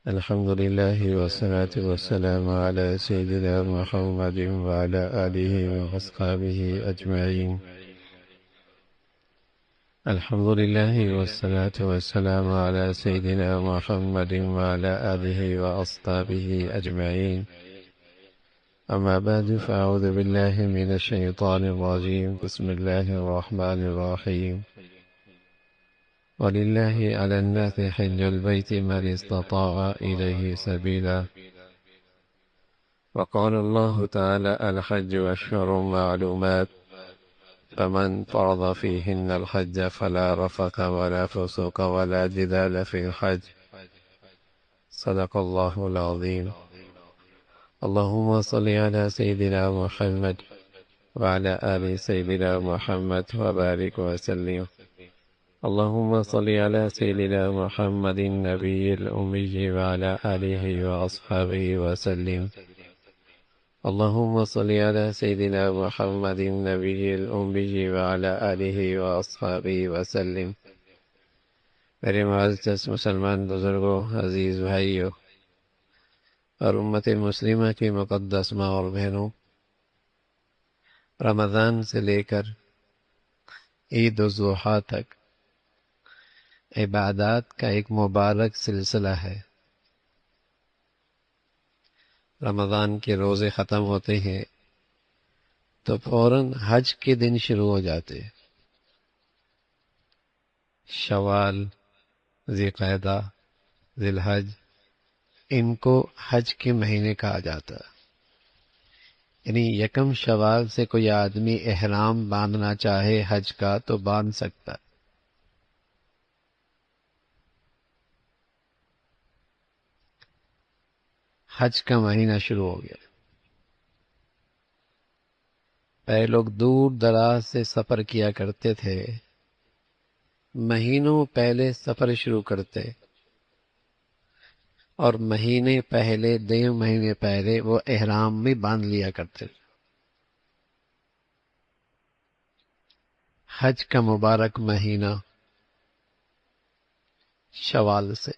الحمد لله والصلاة والسلام على سيدنا محمد وعلى آله وأصحابه أجمعين. الحمد لله والصلاة والسلام على سيدنا محمد وعلى آله وأصحابه أجمعين. أما بعد، فأعوذ بالله من الشيطان الرجيم. بسم الله الرحمن الرحيم. ولله على الناس حج البيت من استطاع إليه سبيلا. وقال الله تعالى: الحج أشهر معلومات، فمن فرض فيهن الحج فلا رفث ولا فسوق ولا جدال في الحج. صدق الله العظيم. اللهم صل على سيدنا محمد وعلى آل سيدنا محمد وبارك وسلم. اللهم صل على سيدنا محمد النبي الأمي وعلى آله وأصحابه وسلم. اللهم صل على سيدنا محمد النبي الأمي وعلى آله وأصحابه وسلم. میرے معزز مسلمان بزرگوں، عزیز بھائیوں اور امت مسلمہ کی مقدس ماں اور بہنوں، رمضان سے لے کر عید الاضحیٰ تک عبادات کا ایک مبارک سلسلہ ہے۔ رمضان کے روزے ختم ہوتے ہیں تو فوراً حج کے دن شروع ہو جاتے۔ شوال، ذی القعدہ، ذی الحج، ان کو حج کے مہینے کہا جاتا۔ یعنی یکم شوال سے کوئی آدمی احرام باندھنا چاہے حج کا تو باندھ سکتا۔ حج کا مہینہ شروع ہو گیا۔ پہلے لوگ دور دراز سے سفر کیا کرتے تھے، مہینوں پہلے سفر شروع کرتے، اور مہینے پہلے، 2 مہینے پہلے وہ احرام بھی باندھ لیا کرتے۔ حج کا مبارک مہینہ شوال سے،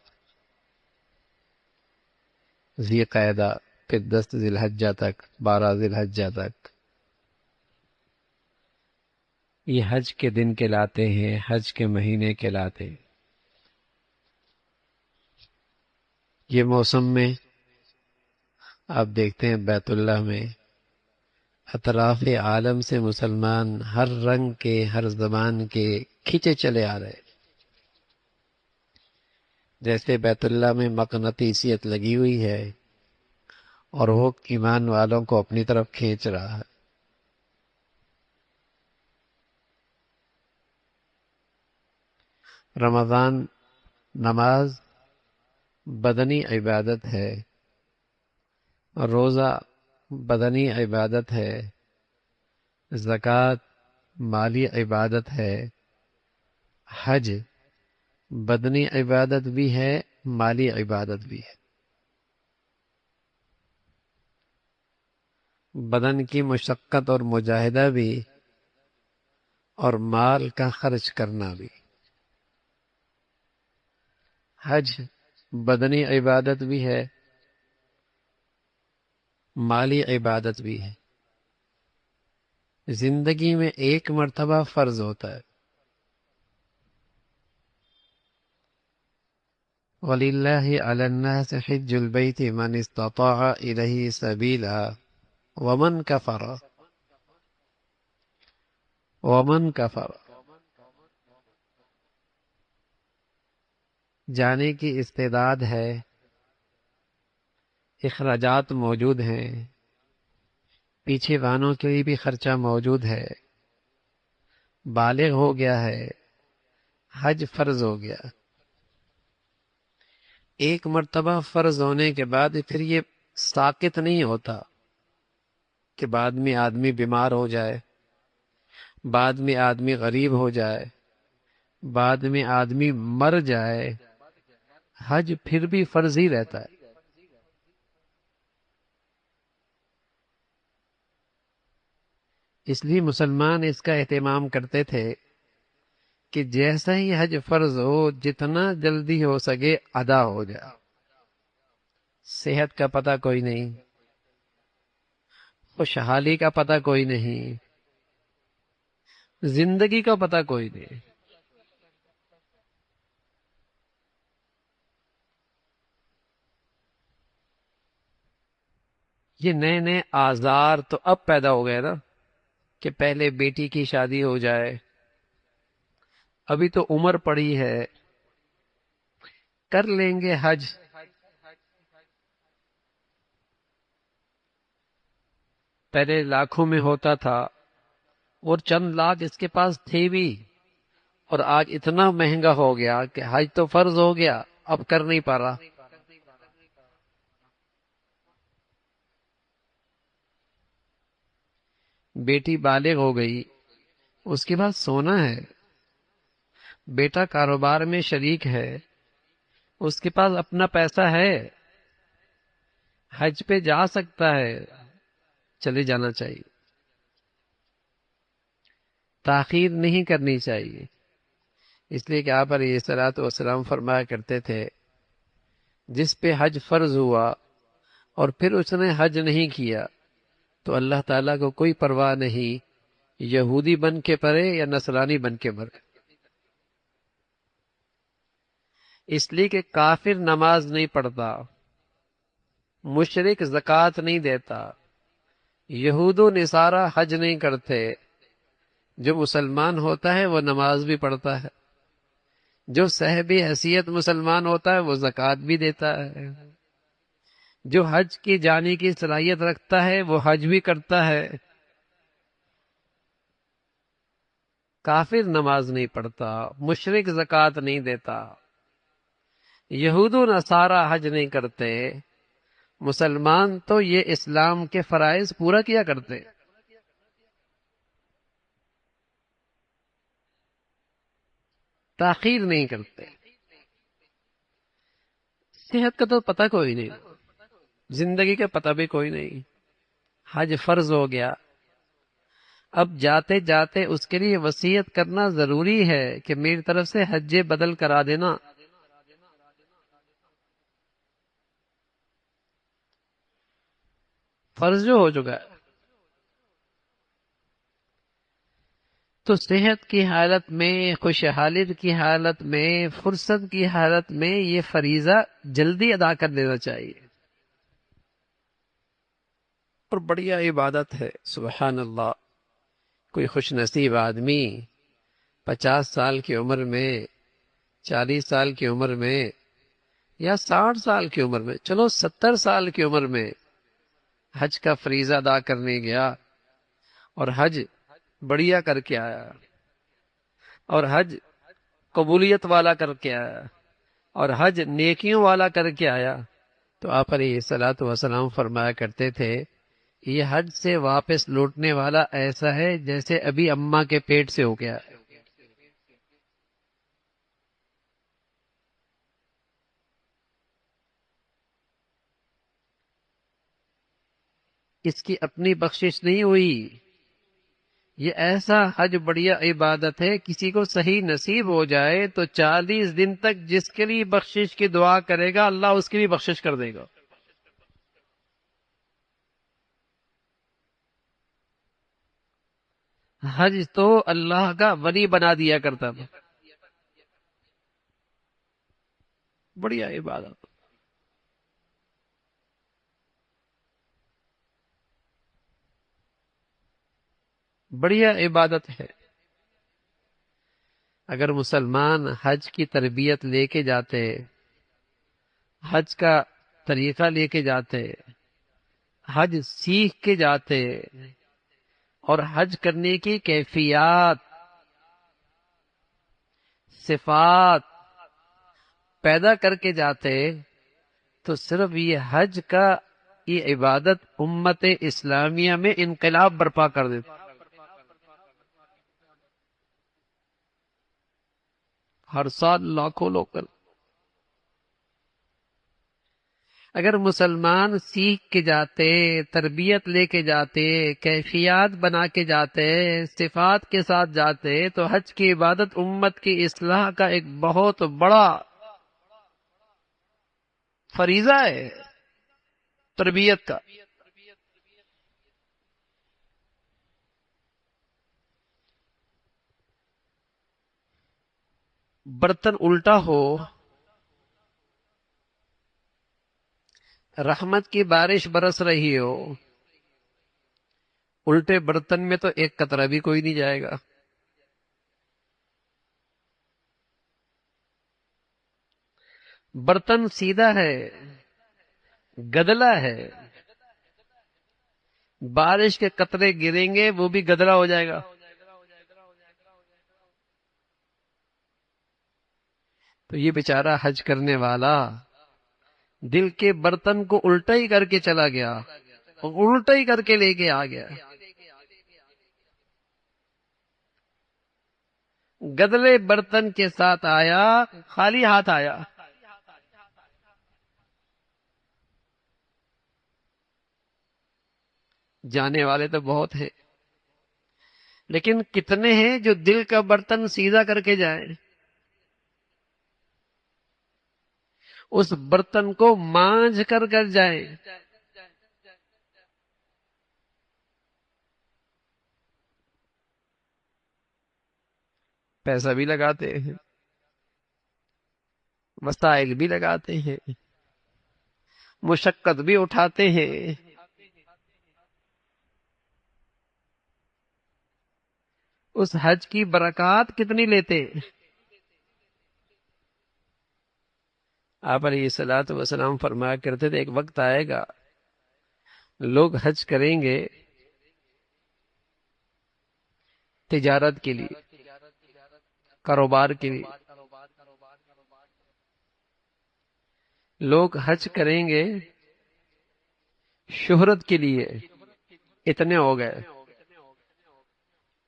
ذی قعدہ، پھر 10 ذی الحجہ تک، 12 ذی الحجہ تک، یہ حج کے دن کہلاتے ہیں، حج کے مہینے کہلاتے ہیں۔ یہ موسم میں آپ دیکھتے ہیں بیت اللہ میں اطراف عالم سے مسلمان ہر رنگ کے، ہر زبان کے کھینچے چلے آ رہے، جیسے بیت اللہ میں مقناطیسیت لگی ہوئی ہے اور وہ ایمان والوں کو اپنی طرف کھینچ رہا ہے۔ رمضان نماز بدنی عبادت ہے، روزہ بدنی عبادت ہے، زکوٰۃ مالی عبادت ہے، حج بدنی عبادت بھی ہے، مالی عبادت بھی ہے۔ بدن کی مشقت اور مجاہدہ بھی، اور مال کا خرچ کرنا بھی۔ حج بدنی عبادت بھی ہے، مالی عبادت بھی ہے۔ زندگی میں ایک مرتبہ فرض ہوتا ہے۔ وَلِلَّهِ عَلَى النَّاسِ حِجُّ الْبَيْتِ مَنِ اسْتَطَاعَ إِلَيْهِ سَبِيلًا وَمَنْ كَفَرَ جانے کی استعداد ہے، اخراجات موجود ہیں، پیچھے وانوں کے لیے بھی خرچہ موجود ہے، بالغ ہو گیا ہے، حج فرض ہو گیا۔ ایک مرتبہ فرض ہونے کے بعد پھر یہ ساقط نہیں ہوتا کہ بعد میں آدمی بیمار ہو جائے، بعد میں آدمی غریب ہو جائے، بعد میں آدمی مر جائے، حج پھر بھی فرض ہی رہتا ہے۔ اس لیے مسلمان اس کا اہتمام کرتے تھے کہ جیسا ہی حج فرض ہو، جتنا جلدی ہو سکے ادا ہو جائے۔ صحت کا پتہ کوئی نہیں، خوشحالی کا پتہ کوئی نہیں، زندگی کا پتہ کوئی نہیں۔ یہ نئے نئے آزار تو اب پیدا ہو گئے نا، کہ پہلے بیٹی کی شادی ہو جائے، ابھی تو عمر پڑی ہے، کر لیں گے حج۔ پہلے لاکھوں میں ہوتا تھا، اور چند لاکھ اس کے پاس تھے بھی، اور آج اتنا مہنگا ہو گیا کہ حج تو فرض ہو گیا، اب کر نہیں پا رہا۔ بیٹی بالغ ہو گئی، اس کے بعد سونا ہے، بیٹا کاروبار میں شریک ہے، اس کے پاس اپنا پیسہ ہے، حج پہ جا سکتا ہے، چلے جانا چاہیے، تاخیر نہیں کرنی چاہیے۔ اس لیے کہ آپ علیہ الصلوۃ والسلام فرمایا کرتے تھے، جس پہ حج فرض ہوا اور پھر اس نے حج نہیں کیا تو اللہ تعالیٰ کو کوئی پرواہ نہیں، یہودی بن کے مرے یا نصرانی بن کے مرے۔ اس لیے کہ کافر نماز نہیں پڑھتا، مشرک زکوٰۃ نہیں دیتا، یہود و نصارہ حج نہیں کرتے، جو مسلمان ہوتا ہے وہ نماز بھی پڑھتا ہے، جو صاحب حیثیت مسلمان ہوتا ہے وہ زکوٰۃ بھی دیتا ہے، جو حج کی جانے کی صلاحیت رکھتا ہے وہ حج بھی کرتا ہے۔ کافر نماز نہیں پڑھتا، مشرک زکوٰۃ نہیں دیتا، یہود و نصارہ حج نہیں کرتے، مسلمان تو یہ اسلام کے فرائض پورا کیا کرتے۔ تاخیر نہیں کرتے۔ صحت کا تو پتہ کوئی نہیں، زندگی کا پتہ بھی کوئی نہیں، حج فرض ہو گیا، اب جاتے جاتے اس کے لیے وصیت کرنا ضروری ہے کہ میری طرف سے حج بدل کرا دینا۔ فرض جو ہو چکا ہے، تو صحت کی حالت میں، خوشحالی کی حالت میں، فرصت کی حالت میں یہ فریضہ جلدی ادا کر دینا چاہیے، اور بڑھیا عبادت ہے۔ سبحان اللہ، کوئی خوش نصیب آدمی 50 سال کی عمر میں، 40 سال کی عمر میں، یا 60 سال کی عمر میں، چلو 70 سال کی عمر میں حج کا فریضہ ادا کرنے گیا، اور حج بڑھیا کر کے آیا، اور حج قبولیت والا کر کے آیا، اور حج نیکیوں والا کر کے آیا، تو آپ علیہ الصلوۃ والسلام فرمایا کرتے تھے، یہ حج سے واپس لوٹنے والا ایسا ہے جیسے ابھی اماں کے پیٹ سے ہو گیا ہے۔ اس کی اپنی بخشش نہیں ہوئی، یہ ایسا حج بڑھیا عبادت ہے، کسی کو صحیح نصیب ہو جائے تو 40 دن تک جس کے لیے بخشش کی دعا کرے گا اللہ اس کی بھی بخشش کر دے گا۔ حج تو اللہ کا ولی بنا دیا کرتا تھا، بڑھیا عبادت، بڑھیا عبادت ہے۔ اگر مسلمان حج کی تربیت لے کے جاتے، حج کا طریقہ لے کے جاتے، حج سیکھ کے جاتے، اور حج کرنے کی کیفیات، صفات پیدا کر کے جاتے، تو صرف یہ حج کا، یہ عبادت امت اسلامیہ میں انقلاب برپا کر دیتا۔ ہر سال لاکھوں لوگ کر، اگر مسلمان سیکھ کے جاتے، تربیت لے کے جاتے، کیفیات بنا کے جاتے، صفات کے ساتھ جاتے، تو حج کی عبادت امت کی اصلاح کا ایک بہت بڑا فریضہ ہے۔ تربیت کا. برتن الٹا ہو، رحمت کی بارش برس رہی ہو، الٹے برتن میں تو ایک قطرہ بھی کوئی نہیں جائے گا. برتن سیدھا ہے، گدلا ہے، بارش کے قطرے گریں گے وہ بھی گدلا ہو جائے گا. تو یہ بیچارہ حج کرنے والا دل کے برتن کو الٹا ہی کر کے چلا گیا، الٹا ہی کر کے لے کے آ گیا. گدلے برتن کے ساتھ آیا، خالی ہاتھ آیا. جانے والے تو بہت ہیں، لیکن کتنے ہیں جو دل کا برتن سیدھا کر کے جائیں، اس برتن کو مانجھ کر کر جائیں. پیسہ بھی لگاتے ہیں، وسائل بھی لگاتے ہیں، مشقت بھی اٹھاتے ہیں، اس حج کی برکات کتنی لیتے. آپ علیہ الصلوۃ والسلام فرمایا کرتے تھے ایک وقت آئے گا لوگ حج کریں گے تجارت کے لیے، کاروبار کے لیے. لوگ حج کریں گے شہرت کے لیے. اتنے ہو گئے،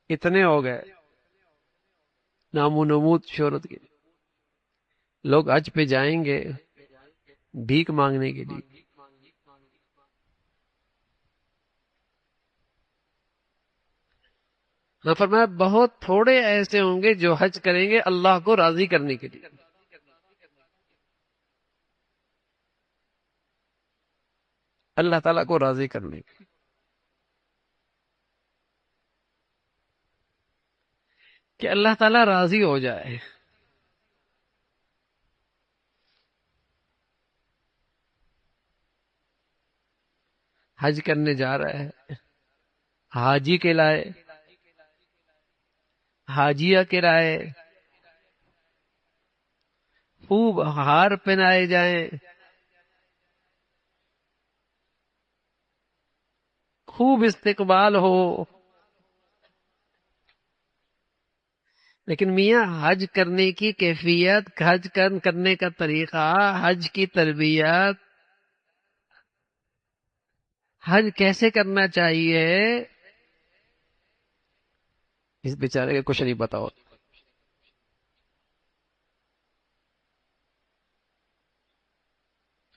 اتنے ہو گئے نام و نمود شہرت کے لیے. لوگ حج پہ جائیں گے بھیک مانگنے کے لیے. میں فرمایا بہت تھوڑے ایسے ہوں گے جو حج کریں گے اللہ کو راضی کرنے کے لیے. اللہ تعالیٰ کو راضی کرنے کے لیے کہ اللہ تعالیٰ راضی ہو جائے. حج کرنے جا رہا ہے حاجی کے لائے، حاجیہ کے لائے خوب ہار پہنائے جائیں، خوب استقبال ہو. لیکن میاں حج کرنے کی کیفیت، حج کرنے کا طریقہ، حج کی تربیت، حج کیسے کرنا چاہیے، اس بیچارے کا کچھ نہیں پتا ہوتا.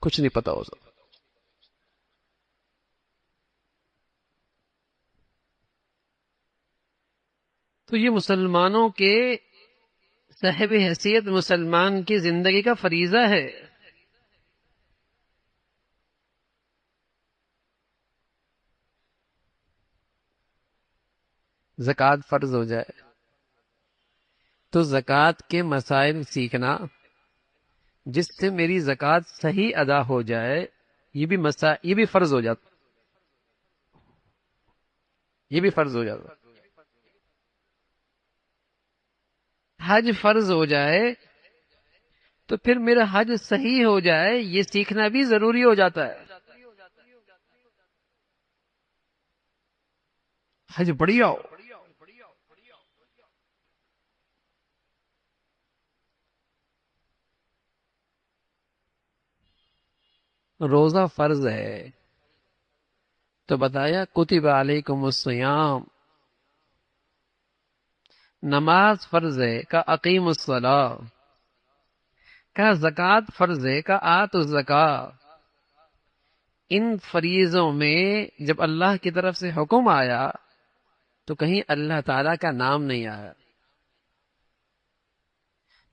کچھ نہیں پتا ہوتا. تو یہ مسلمانوں کے صاحب حیثیت مسلمان کی زندگی کا فریضہ ہے. زکوٰۃ فرض ہو جائے تو زکوٰۃ کے مسائل سیکھنا جس سے میری زکوٰۃ صحیح ادا ہو جائے، یہ بھی فرض ہو جاتا، یہ بھی فرض ہو جاتا. حج فرض ہو جائے تو پھر میرا حج صحیح ہو جائے، یہ سیکھنا بھی ضروری ہو جاتا ہے. حج بڑھیا ہو، روزہ فرض ہے تو بتایا کتب علیکم الصیام. نماز فرض ہے کا اقیم الصلاۃ، کا زکوٰۃ فرض ہے کا آت الزکاۃ. ان فریضوں میں جب اللہ کی طرف سے حکم آیا تو کہیں اللہ تعالی کا نام نہیں آیا.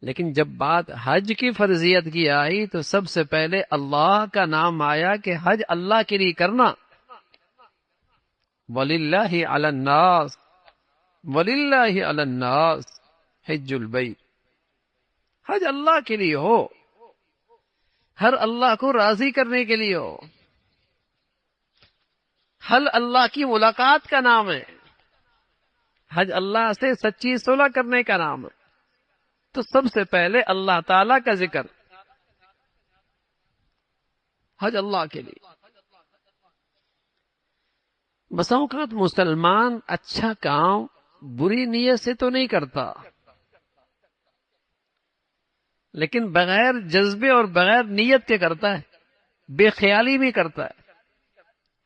لیکن جب بات حج کی فرضیت کی آئی تو سب سے پہلے اللہ کا نام آیا کہ حج اللہ کے لیے کرنا. وَلِلَّهِ عَلَى النَّاسِ وَلِلَّهِ عَلَى النَّاسِ حِجُّ الْبَيْتِ. حج اللہ کے لیے ہو، ہر اللہ کو راضی کرنے کے لیے ہو، حج اللہ کی ملاقات کا نام ہے، حج اللہ سے سچی صلح کرنے کا نام ہے. تو سب سے پہلے اللہ تعالی کا ذکر، حج اللہ کے لیے. بسا اوقات مسلمان اچھا کام بری نیت سے تو نہیں کرتا، لیکن بغیر جذبے اور بغیر نیت کے کرتا ہے، بے خیالی بھی کرتا ہے.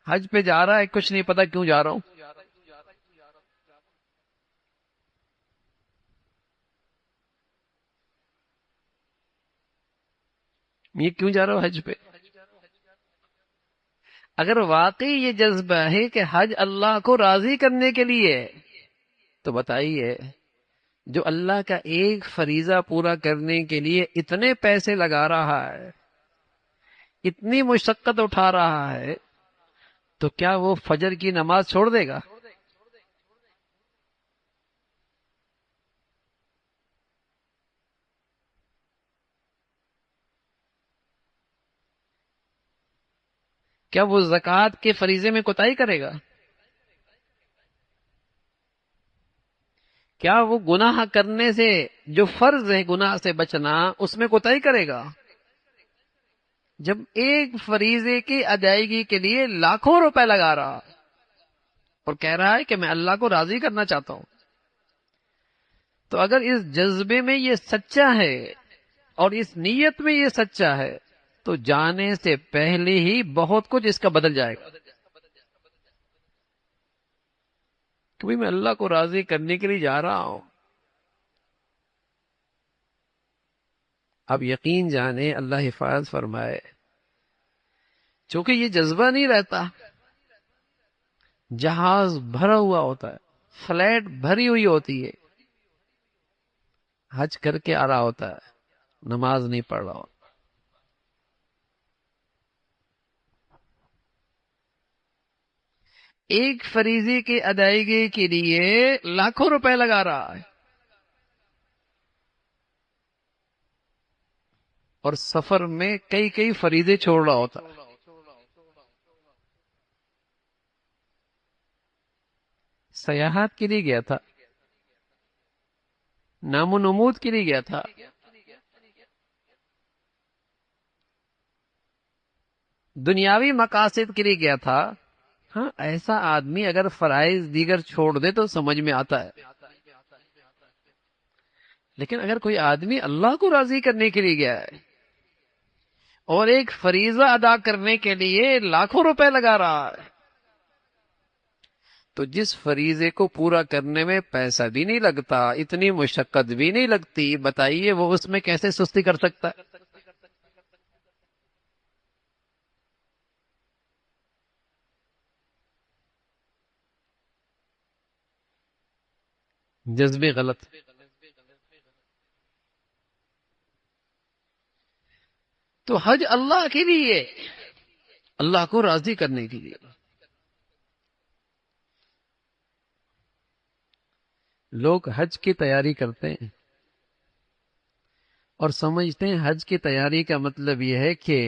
حج پہ جا رہا ہے، کچھ نہیں پتا کیوں جا رہا ہوں. یہ کیوں جا رہا ہوں حج پہ؟ اگر واقعی یہ جذبہ ہے کہ حج اللہ کو راضی کرنے کے لیے، تو بتائیے جو اللہ کا ایک فریضہ پورا کرنے کے لیے اتنے پیسے لگا رہا ہے، اتنی مشقت اٹھا رہا ہے، تو کیا وہ فجر کی نماز چھوڑ دے گا؟ کیا وہ زکوٰۃ کے فریضے میں کوتاہی کرے گا؟ کیا وہ گناہ کرنے سے، جو فرض ہے گناہ سے بچنا، اس میں کوتاہی کرے گا؟ جب ایک فریضے کی ادائیگی کے لیے لاکھوں روپے لگا رہا اور کہہ رہا ہے کہ میں اللہ کو راضی کرنا چاہتا ہوں، تو اگر اس جذبے میں یہ سچا ہے اور اس نیت میں یہ سچا ہے، تو جانے سے پہلے ہی بہت کچھ اس کا بدل جائے گا. کہ میں اللہ کو راضی کرنے کے لیے جا رہا ہوں. اب یقین جانے، اللہ حفاظ فرمائے، چونکہ یہ جذبہ نہیں رہتا، جہاز بھرا ہوا ہوتا ہے، فلائٹ بھری ہوئی ہوتی ہے، حج کر کے آ رہا ہوتا ہے، نماز نہیں پڑھ رہا ہوتا. ایک فریضے کی ادائیگی کے لیے لاکھوں روپے لگا رہا ہے، اور سفر میں کئی کئی فریضے چھوڑ رہا ہوتا ہے. سیاحت کے لیے گیا تھا، نام و نمود کے لیے گیا تھا، دنیاوی مقاصد کے لیے گیا تھا. ہاں، ایسا آدمی اگر فرائض دیگر چھوڑ دے تو سمجھ میں آتا ہے. لیکن اگر کوئی آدمی اللہ کو راضی کرنے کے لیے گیا ہے اور ایک فریضہ ادا کرنے کے لیے لاکھوں روپے لگا رہا ہے، تو جس فریضے کو پورا کرنے میں پیسہ بھی نہیں لگتا، اتنی مشقت بھی نہیں لگتی، بتائیے وہ اس میں کیسے سستی کر سکتا ہے؟ جذبے غلط. تو حج اللہ کے لیے، اللہ کو راضی کرنے کے لیے. لوگ حج کی تیاری کرتے ہیں اور سمجھتے ہیں حج کی تیاری کا مطلب یہ ہے کہ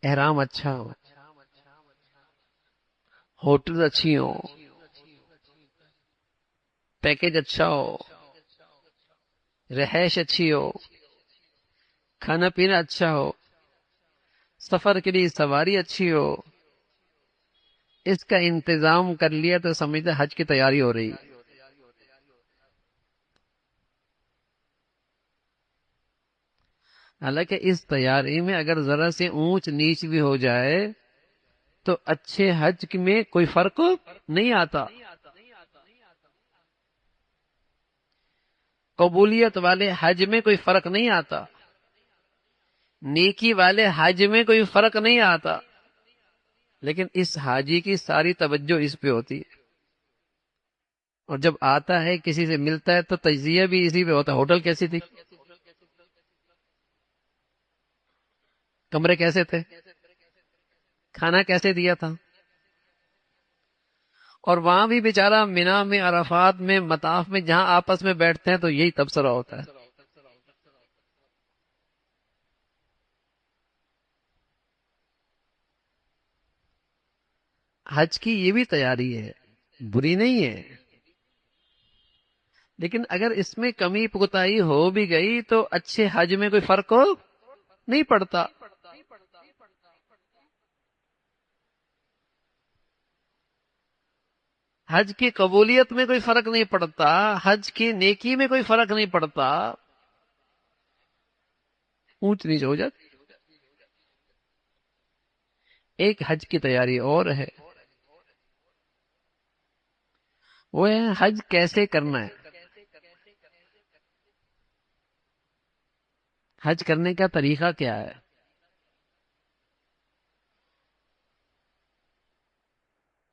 احرام اچھا ہو، ہوٹل اچھی ہو، پیکج اچھا ہو، رہائش اچھی ہو، کھانا پینا اچھا ہو، سفر کے لیے سواری اچھی ہو. اس کا انتظام کر لیا تو سمجھتے حج کی تیاری ہو رہی. حالانکہ اس تیاری میں اگر ذرا سے اونچ نیچ بھی ہو جائے تو اچھے حج میں کوئی فرق نہیں آتا. قبولیت والے حج میں کوئی فرق نہیں آتا، نیکی والے حج میں کوئی فرق نہیں آتا. لیکن اس حاجی کی ساری توجہ اس پہ ہوتی ہے، اور جب آتا ہے کسی سے ملتا ہے تو تجزیہ بھی اسی پہ ہوتا ہے، ہوٹل کیسی تھی، کمرے کیسے تھے، کھانا کیسے دیا تھا. اور وہاں بھی بیچارہ مینا میں، عرفات میں، مطاف میں جہاں آپس میں بیٹھتے ہیں تو یہی تبصرہ ہوتا ہے. حج کی یہ بھی تیاری ہے، بری نہیں ہے، لیکن اگر اس میں کمی پگتائی ہو بھی گئی تو اچھے حج میں کوئی فرق ہو نہیں پڑتا. حج کی قبولیت میں کوئی فرق نہیں پڑتا، حج کی نیکی میں کوئی فرق نہیں پڑتا، اونچ نیچ ہو جاتی. ایک حج کی تیاری اور ہے، وہ ہے حج کیسے کرنا ہے، حج کرنے کا طریقہ کیا ہے.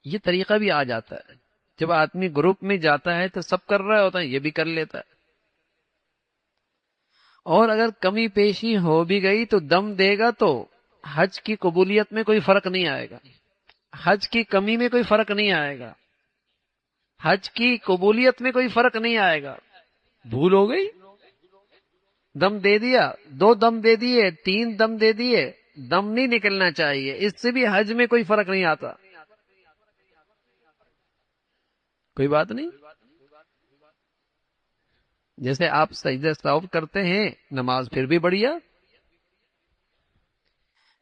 یہ طریقہ بھی آ جاتا ہے، جب آدمی گروپ میں جاتا ہے تو سب کر رہا ہوتا ہے، یہ بھی کر لیتا ہے. اور اگر کمی پیشی ہو بھی گئی تو دم دے گا تو حج کی قبولیت میں کوئی فرق نہیں آئے گا، حج کی کمی میں کوئی فرق نہیں آئے گا، حج کی قبولیت میں کوئی فرق نہیں آئے گا. بھول ہو گئی، دم دے دیا، دو دم دے دیے، تین دم دے دیے، دم نہیں نکلنا چاہیے، اس سے بھی حج میں کوئی فرق نہیں آتا. کوئی بات نہیں، جیسے آپ سجدہ سہو کرتے ہیں نماز پھر بھی بڑھیا.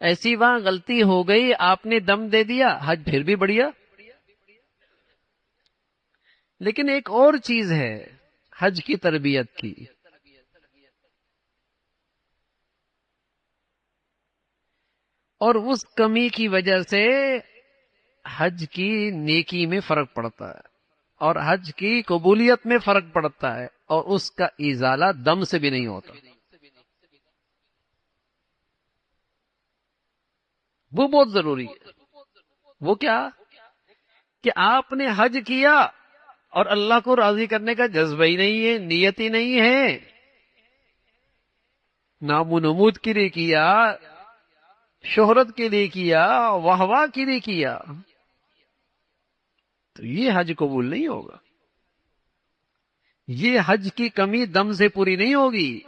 ایسی وہاں غلطی ہو گئی، آپ نے دم دے دیا، حج پھر بھی بڑھیا. لیکن ایک اور چیز ہے حج کی تربیت کی، اور اس کمی کی وجہ سے حج کی نیکی میں فرق پڑتا ہے، اور حج کی قبولیت میں فرق پڑتا ہے، اور اس کا ازالہ دم سے بھی نہیں ہوتا. وہ بہت ضروری ہے. وہ کیا کہ آپ نے حج کیا اور اللہ کو راضی کرنے کا جذبہ ہی نہیں ہے، نیت ہی نہیں ہے، نام و نمود کے لیے کیا، شہرت کے لیے کیا، واہ واہ کے لیے کیا، تو یہ حج قبول نہیں ہوگا. یہ حج کی کمی دم سے پوری نہیں ہوگی.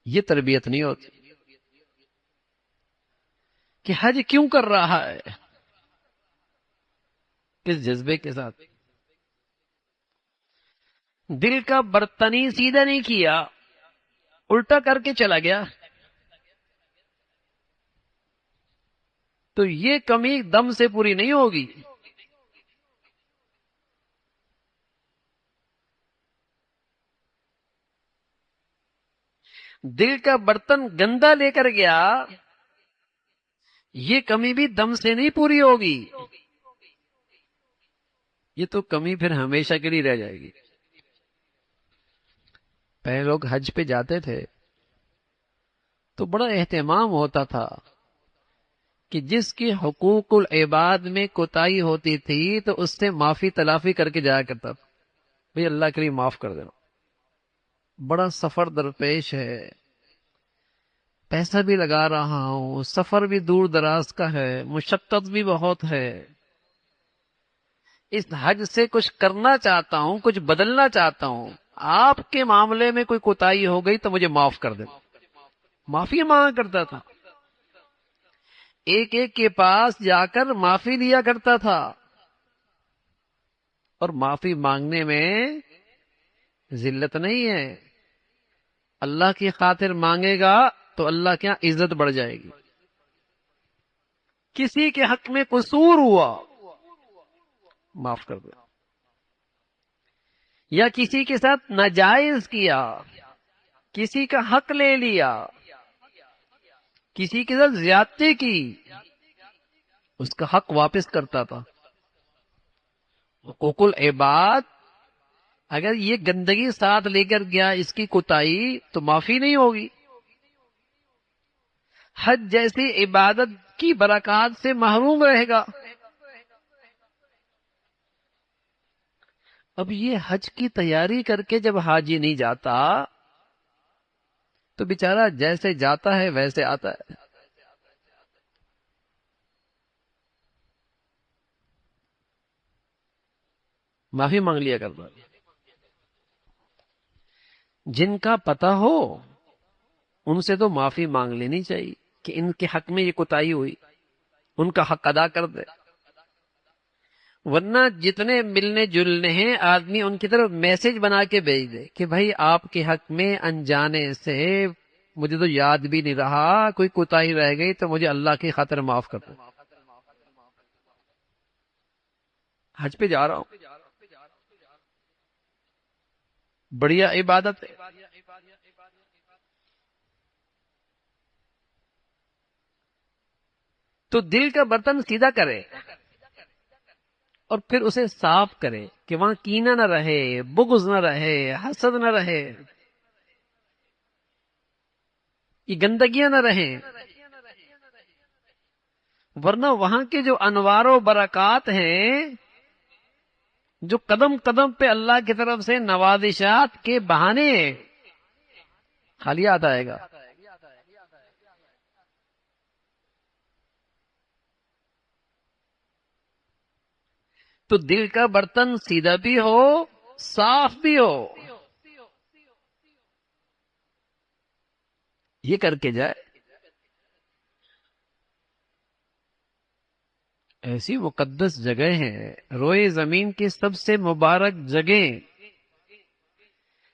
یہ تربیت نہیں ہوتی کہ حج کیوں کر رہا ہے، کس جذبے کے ساتھ. دل کا برتن ہی سیدھا نہیں کیا، الٹا کر کے چلا گیا، تو یہ کمی دم سے پوری نہیں ہوگی. دل کا برتن گندا لے کر گیا، یہ کمی بھی دم سے نہیں پوری ہوگی، یہ تو کمی پھر ہمیشہ کے لیے رہ جائے گی. پہلے لوگ حج پہ جاتے تھے تو بڑا اہتمام ہوتا تھا کہ جس کی حقوق العباد میں کوتاہی ہوتی تھی تو اس سے معافی تلافی کر کے جایا کرتا تھا، بھئی اللہ کے لیے معاف کر دینا، بڑا سفر درپیش ہے، پیسہ بھی لگا رہا ہوں، سفر بھی دور دراز کا ہے، مشقت بھی بہت ہے، اس حج سے کچھ کرنا چاہتا ہوں، کچھ بدلنا چاہتا ہوں، آپ کے معاملے میں کوئی کوتاہی ہو گئی تو مجھے معاف کر دینا. معافی مانگا کرتا تھا، ایک ایک کے پاس جا کر معافی لیا کرتا تھا. اور معافی مانگنے میں ذلت نہیں ہے، اللہ کی خاطر مانگے گا تو اللہ کے یہاں عزت بڑھ جائے گی. کسی کے حق میں قصور ہوا معاف کر دو، یا کسی کے ساتھ ناجائز کیا، کسی کا حق لے لیا، کسی کے ساتھ زیادتی کی، اس کا حق واپس کرتا تھا. حقوق العباد اگر یہ گندگی ساتھ لے کر گیا، اس کی کوتاہی، تو معافی نہیں ہوگی. حج جیسی عبادت کی برکات سے محروم رہے گا۔ اب یہ حج کی تیاری کر کے جب حاجی نہیں جاتا تو بیچارہ جیسے جاتا ہے ویسے آتا ہے۔ معافی مانگ لیا کرنا۔ جن کا پتہ ہو ان سے تو معافی مانگ لینی چاہیے کہ ان کے حق میں یہ کوتاہی ہوئی، ان کا حق ادا کر دے۔ ورنہ جتنے ملنے جلنے ہیں آدمی ان کی طرف میسج بنا کے بھیج دے کہ بھائی آپ کے حق میں انجانے سے مجھے تو یاد بھی نہیں رہا، کوئی کوتاہی رہ گئی تو مجھے اللہ کی خاطر معاف کر دو۔ حج پہ جا رہا ہوں، بڑھیا عبادت ہے، تو دل کا برتن سیدھا کرے اور پھر اسے صاف کرے کہ وہاں کینہ نہ رہے، بغض نہ رہے، حسد نہ رہے، یہ گندگیاں نہ رہیں، ورنہ وہاں کے جو انوار و برکات ہیں، جو قدم قدم پہ اللہ کی طرف سے نوازشات کے بہانے خالی آتا آئے گا۔ تو دل کا برتن سیدھا بھی ہو، صاف بھی ہو، یہ کر کے جائے۔ ایسی مقدس جگہ ہیں، روئے زمین کی سب سے مبارک جگہیں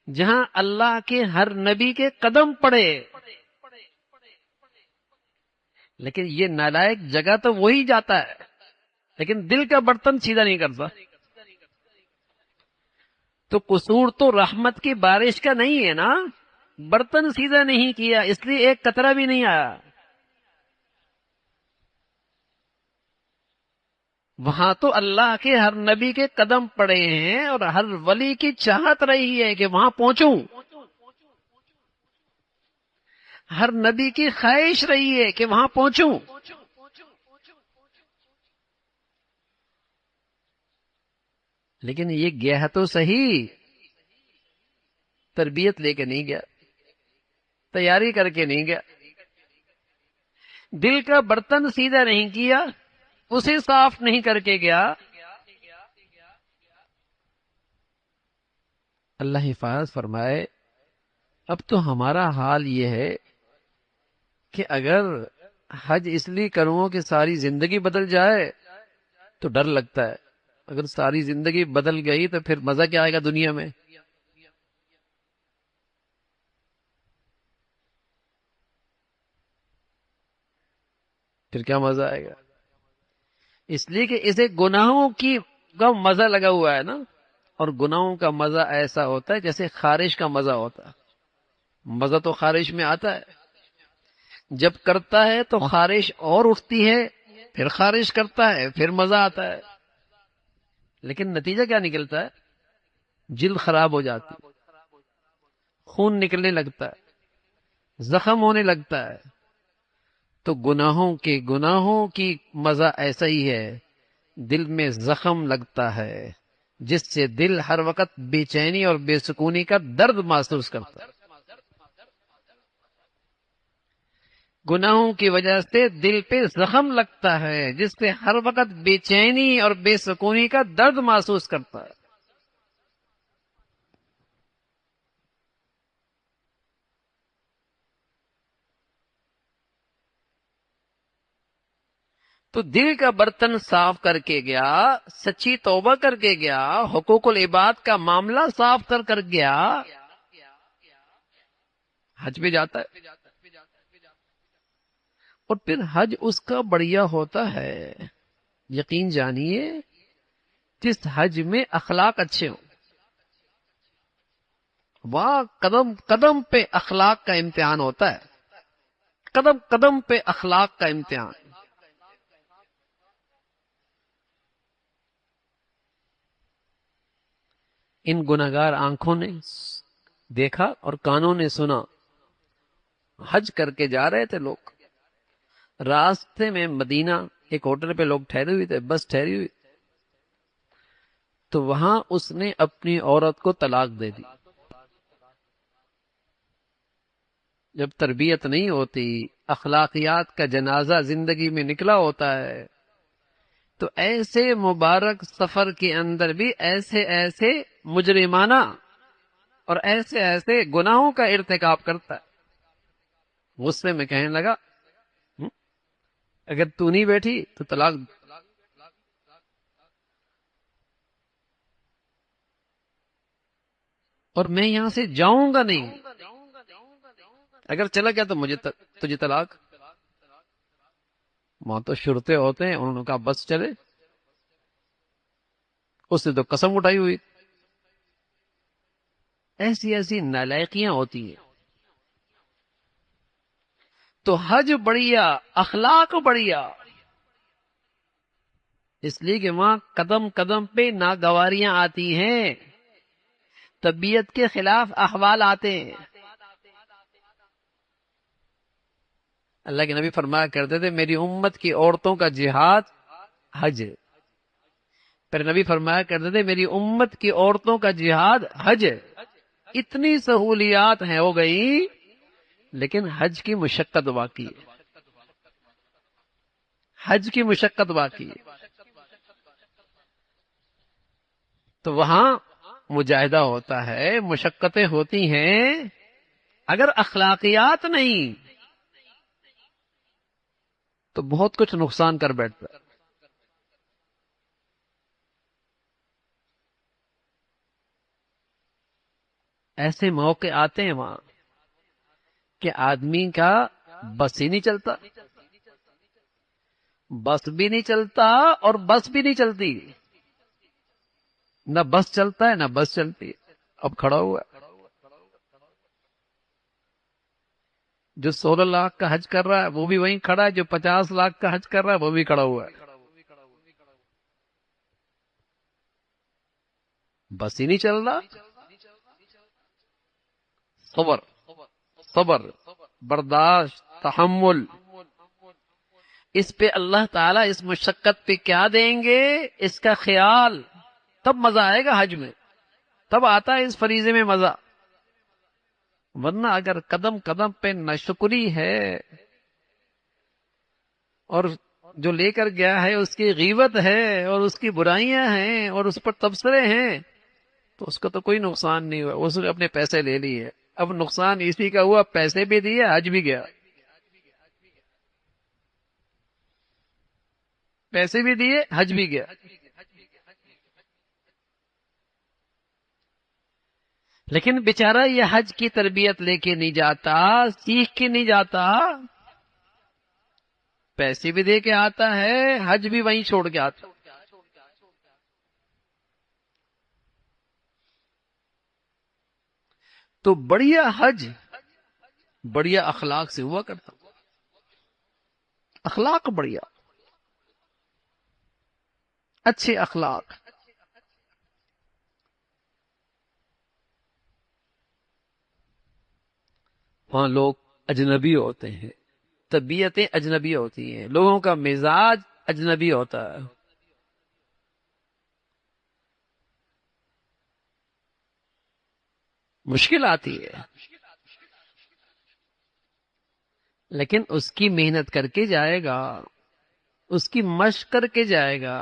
جہاں اللہ کے ہر نبی کے قدم پڑے، لیکن یہ نالائق جگہ تو وہی جاتا ہے لیکن دل کا برتن سیدھا نہیں کرتا۔ تو قصور تو رحمت کی بارش کا نہیں ہے نا، برتن سیدھا نہیں کیا اس لیے ایک قطرہ بھی نہیں آیا۔ وہاں تو اللہ کے ہر نبی کے قدم پڑے ہیں اور ہر ولی کی چاہت رہی ہے کہ وہاں پہنچوں، ہر نبی کی خواہش رہی ہے کہ وہاں پہنچوں، لیکن یہ گیا تو صحیح، تربیت لے کے نہیں گیا، تیاری کر کے نہیں گیا، دل کا برتن سیدھا نہیں کیا، اسے صاف نہیں کر کے گیا۔ اللہ حفاظت فرمائے۔ اب تو ہمارا حال یہ ہے کہ اگر حج اس لیے کروں کہ ساری زندگی بدل جائے تو ڈر لگتا ہے، اگر ساری زندگی بدل گئی تو پھر مزہ کیا آئے گا دنیا میں؟ پھر کیا مزہ آئے گا؟ اس لیے کہ اسے گناہوں کا مزہ لگا ہوا ہے نا، اور گناہوں کا مزہ ایسا ہوتا ہے جیسے خارش کا مزہ ہوتا ہے۔ مزہ تو خارش میں آتا ہے، جب کرتا ہے تو خارش اور اٹھتی ہے، پھر خارش کرتا ہے، پھر مزہ آتا ہے، لیکن نتیجہ کیا نکلتا ہے؟ جلد خراب ہو جاتی، خون نکلنے لگتا ہے، زخم ہونے لگتا ہے۔ تو گناہوں کی مزہ ایسا ہی ہے، دل میں زخم لگتا ہے جس سے دل ہر وقت بے چینی اور بے سکونی کا درد محسوس کرتا ہے۔ گناہوں کی وجہ سے دل پہ زخم لگتا ہے جس سے ہر وقت بے چینی اور بے سکونی کا درد محسوس کرتا ہے۔ تو دل کا برتن صاف کر کے گیا، سچی توبہ کر کے گیا، حقوق العباد کا معاملہ صاف کر گیا، حج پہ جاتا ہے۔ اور پھر حج اس کا بڑھیا ہوتا ہے، یقین جانیے، جس حج میں اخلاق اچھے ہوں، وہاں قدم قدم پہ اخلاق کا امتحان ہوتا ہے، قدم قدم پہ اخلاق کا امتحان۔ ان گناہگار آنکھوں نے دیکھا اور کانوں نے سنا، حج کر کے جا رہے تھے لوگ، راستے میں مدینہ ایک ہوٹل پہ لوگ ٹھہرے ہوئے تھے، بس ٹھہری ہوئی، تو وہاں اس نے اپنی عورت کو طلاق دے دی۔ جب تربیت نہیں ہوتی، اخلاقیات کا جنازہ زندگی میں نکلا ہوتا ہے، تو ایسے مبارک سفر کے اندر بھی ایسے ایسے مجرمانہ اور ایسے ایسے گناہوں کا ارتکاب کرتا ہے۔ غصے میں کہنے لگا اگر تو نہیں بیٹھی تو طلاق، اور میں یہاں سے جاؤں گا نہیں، اگر چلا گیا تو تجھے طلاق۔ وہاں تو شرطے ہوتے ہیں، انہوں نے کہا بس چلے، اس نے تو قسم اٹھائی ہوئی۔ ایسی ایسی نالائقیاں ہوتی ہیں۔ تو حج بڑھیا، اخلاق بڑھیا، اس لیے کہ وہاں قدم قدم پہ ناگواریاں آتی ہیں، طبیعت کے خلاف احوال آتے ہیں۔ اللہ کے نبی فرمایا کرتے تھے میری امت کی عورتوں کا جہاد حج ہے۔ پھر نبی فرمایا کرتے تھے میری امت کی عورتوں کا جہاد حج ہے۔ اتنی سہولیات ہیں ہو گئی، لیکن حج کی مشقت باقی ہے، حج کی مشقت باقی ہے۔ تو وہاں مجاہدہ ہوتا ہے، مشقتیں ہوتی ہیں، اگر اخلاقیات نہیں تو بہت کچھ نقصان کر بیٹھتا ہے۔ ایسے موقع آتے ہیں وہاں کہ آدمی کا بس ہی نہیں چلتا، بس بھی نہیں چلتا اور بس بھی نہیں چلتی، نہ بس چلتا ہے نہ بس چلتی ہے۔ اب کھڑا ہوا ہے، جو 16 لاکھ کا حج کر رہا ہے وہ بھی وہیں کھڑا ہے، جو 50 لاکھ کا حج کر رہا ہے وہ بھی کھڑا ہوا ہے، بس ہی نہیں چل رہا۔ صبر، صبر، برداشت، تحمل، اس پہ اللہ تعالیٰ اس مشقت پہ کیا دیں گے، اس کا خیال، تب مزہ آئے گا حج میں، تب آتا ہے اس فریضے میں مزہ۔ ورنہ اگر قدم قدم پہ ناشکری ہے اور جو لے کر گیا ہے اس کی غیبت ہے اور اس کی برائیاں ہیں اور اس پر تبصرے ہیں، تو اس کا تو کوئی نقصان نہیں ہوا، اس نے اپنے پیسے لے لیے۔ اب نقصان اسی کا ہوا، پیسے بھی دیے، حج بھی گیا، پیسے بھی دیے، حج بھی گیا۔ لیکن بیچارہ یہ حج کی تربیت لے کے نہیں جاتا، سیکھ کے نہیں جاتا، پیسے بھی دے کے آتا ہے، حج بھی وہیں چھوڑ کے آتا۔ تو بڑھیا حج بڑھیا اخلاق سے ہوا کرتا، اخلاق بڑھیا، اچھے اخلاق۔ وہاں لوگ اجنبی ہوتے ہیں، طبیعتیں اجنبی ہوتی ہیں، لوگوں کا مزاج اجنبی ہوتا ہے۔ مشکل آتی ہے، لیکن اس کی محنت کر کے جائے گا، اس کی مشق کر کے جائے گا،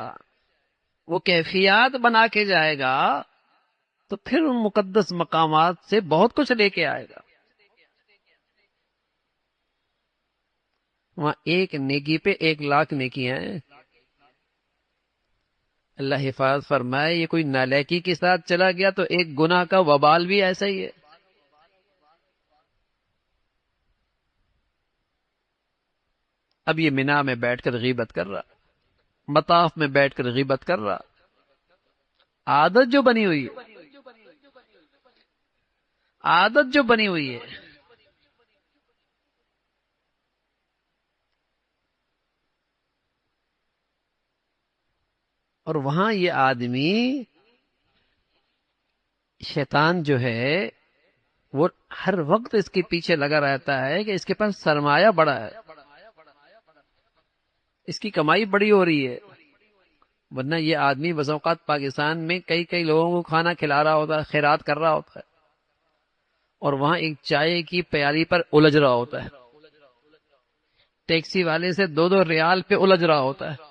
وہ کیفیات بنا کے جائے گا، تو پھر ان مقدس مقامات سے بہت کچھ لے کے آئے گا۔ وہاں ایک نیکی پہ 1,00,000 نیکیاں ہیں۔ اللہ حفاظت فرمائے، یہ کوئی نالائکی کے ساتھ چلا گیا تو ایک گناہ کا وبال بھی ایسا ہی ہے۔ اب یہ منا میں بیٹھ کر غیبت کر رہا، مطاف میں بیٹھ کر غیبت کر رہا، عادت جو بنی ہوئی ہے، عادت جو بنی ہوئی ہے۔ اور وہاں یہ آدمی، شیطان جو ہے وہ ہر وقت اس کے پیچھے لگا رہتا ہے کہ اس کے پاس سرمایہ بڑا ہے، اس کی کمائی بڑی ہو رہی ہے، ورنہ یہ آدمی بس اوقات پاکستان میں کئی کئی لوگوں کو کھانا کھلا رہا ہوتا ہے، خیرات کر رہا ہوتا ہے، اور وہاں ایک چائے کی پیالی پر الجھ رہا ہوتا ہے، ٹیکسی والے سے 2 2 ریال پہ الجھ رہا ہوتا ہے،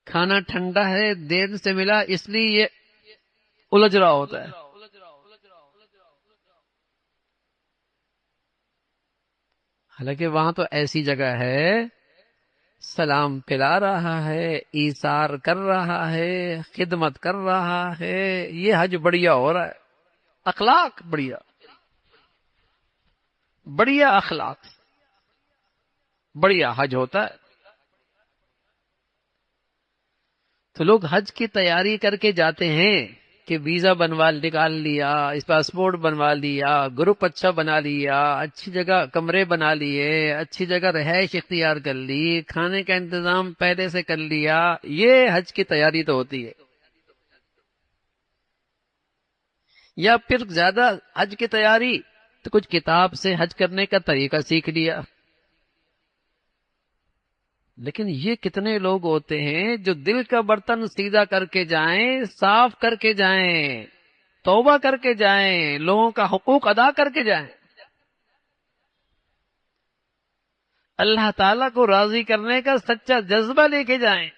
کھانا ٹھنڈا ہے دیر سے ملا اس لیے یہ الجھ رہا ہوتا ہے۔ حالانکہ وہاں تو ایسی جگہ ہے، سلام پلا رہا ہے، ایثار کر رہا ہے، خدمت کر رہا ہے، یہ حج بڑھیا ہو رہا ہے، اخلاق بڑھیا، بڑھیا اخلاق، بڑھیا حج ہوتا ہے۔ تو لوگ حج کی تیاری کر کے جاتے ہیں کہ ویزا بنوا نکال لیا، اس پاسپورٹ بنوا لیا، گروپ اچھا بنا لیا، اچھی جگہ کمرے بنا لیے، اچھی جگہ رہائش اختیار کر لی، کھانے کا انتظام پہلے سے کر لیا، یہ حج کی تیاری تو ہوتی ہے۔ یا پھر زیادہ حج کی تیاری تو کچھ کتاب سے حج کرنے کا طریقہ سیکھ لیا۔ لیکن یہ کتنے لوگ ہوتے ہیں جو دل کا برتن سیدھا کر کے جائیں، صاف کر کے جائیں، توبہ کر کے جائیں، لوگوں کا حقوق ادا کر کے جائیں، اللہ تعالیٰ کو راضی کرنے کا سچا جذبہ لے کے جائیں،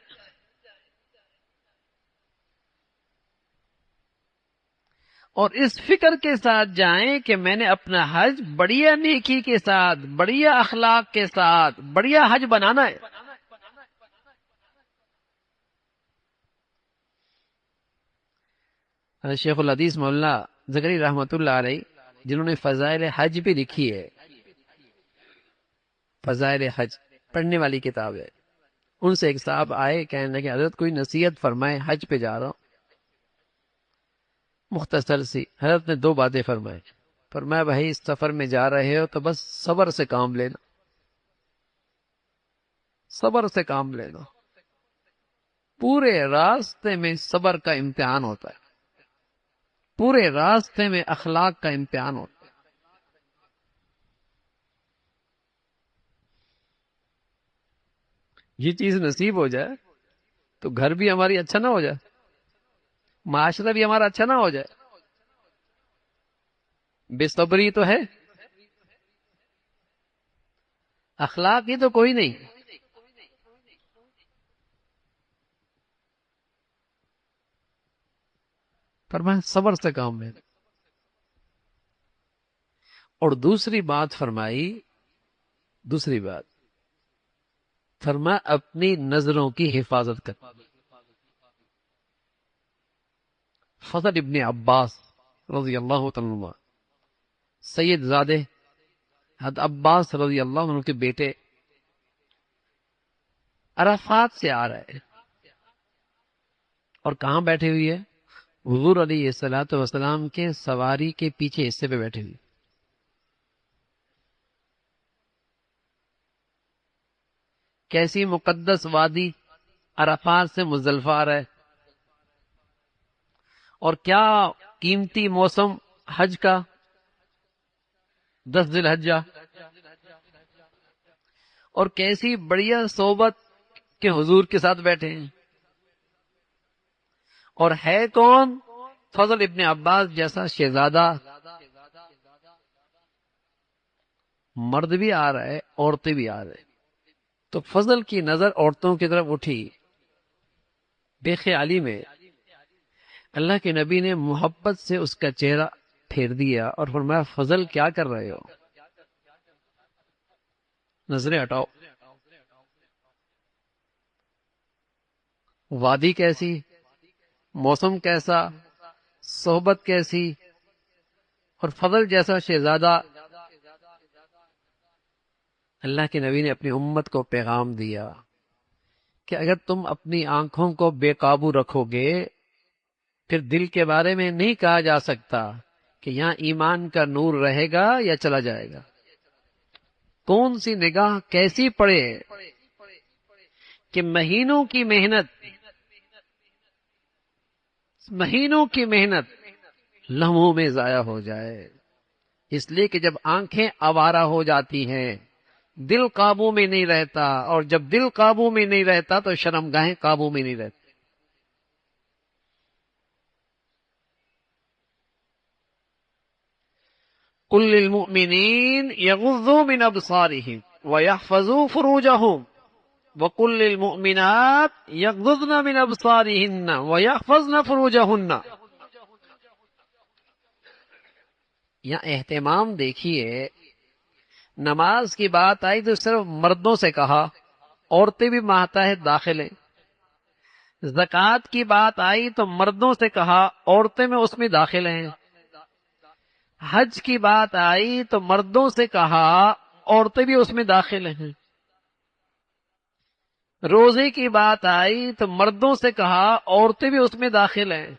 اور اس فکر کے ساتھ جائیں کہ میں نے اپنا حج بڑھیا نیکی کے ساتھ، بڑھیا اخلاق کے ساتھ، بڑھیا حج بنانا ہے۔ شیخ الحدیث مولانا زکریا رحمۃ اللہ علیہ، جنہوں نے فضائل حج بھی لکھی ہے، فضائل حج پڑھنے والی کتاب ہے، ان سے ایک صاحب آئے، کہنے لگے حضرت کوئی نصیحت فرمائے، حج پہ جا رہا ہوں۔ مختصر سی حضرت نے 2 باتیں فرمائے، فرمایا بھائی اس سفر میں جا رہے ہو تو بس صبر سے کام لینا، صبر سے کام لینا، پورے راستے میں صبر کا امتحان ہوتا ہے، پورے راستے میں اخلاق کا امتحان ہوتا ہے۔ یہ چیز نصیب ہو جائے تو گھر بھی ہماری اچھا نہ ہو جائے، معاشرہ بھی ہمارا اچھا نہ ہو جائے۔ بے صبری تو ہے، اخلاق ہی تو کوئی نہیں۔ فرمایا صبر سے کام لینا۔ اور دوسری بات فرمائی، دوسری بات فرمایا اپنی نظروں کی حفاظت کر۔ فضل ابن عباس رضی اللہ تعالیٰ عنہ، سید زادے حضرت عباس رضی اللہ عنہ کے بیٹے، عرفات سے آ رہے ہیں، اور کہاں بیٹھے ہوئی ہے؟ حضور علیہ الصلوۃ والسلام کے سواری کے پیچھے حصے پہ بیٹھے ہوئی۔ کیسی مقدس وادی عرفات سے مزدلفہ آ رہا ہے، اور کیا قیمتی موسم حج کا، 10 ذی الحجہ، اور کیسی بڑھیا صحبت کے حضور کے ساتھ بیٹھے ہیں، اور ہے کون؟ فضل ابن عباس جیسا شہزادہ، مرد بھی آ رہا ہے، عورتیں بھی آ رہے ہیں۔ تو فضل کی نظر عورتوں کی طرف اٹھی، بے خیالی میں اللہ کے نبی نے محبت سے اس کا چہرہ پھیر دیا اور فرمایا فضل کیا کر رہے ہو، نظریں ہٹاؤ۔ وادی کیسی، موسم کیسا، صحبت کیسی، اور فضل جیسا شہزادہ۔ اللہ کے نبی نے اپنی امت کو پیغام دیا کہ اگر تم اپنی آنکھوں کو بے قابو رکھو گے، پھر دل کے بارے میں نہیں کہا جا سکتا کہ یہاں ایمان کا نور رہے گا یا چلا جائے گا۔ کون سی نگاہ کیسی پڑے کہ مہینوں کی محنت لمحوں میں ضائع ہو جائے۔ اس لیے کہ جب آنکھیں آوارہ ہو جاتی ہیں دل قابو میں نہیں رہتا، اور جب دل قابو میں نہیں رہتا تو شرمگاہیں قابو میں نہیں رہتی۔ قل للمؤمنین یغضوا من ابصارهم ویحفظوا فروجهم وقل للمؤمنات یغضضن من ابصارهن ویحفظن فروجهن۔ یہاں اہتمام دیکھیے، نماز کی بات آئی تو صرف مردوں سے کہا، عورتیں بھی ماتحت داخل ہیں۔ زکوٰۃ کی بات آئی تو مردوں سے کہا، عورتیں میں اس میں داخل ہیں۔ حج کی بات آئی تو مردوں سے کہا، عورتیں بھی اس میں داخل ہیں۔ روزے کی بات آئی تو مردوں سے کہا، عورتیں بھی اس میں داخل ہیں۔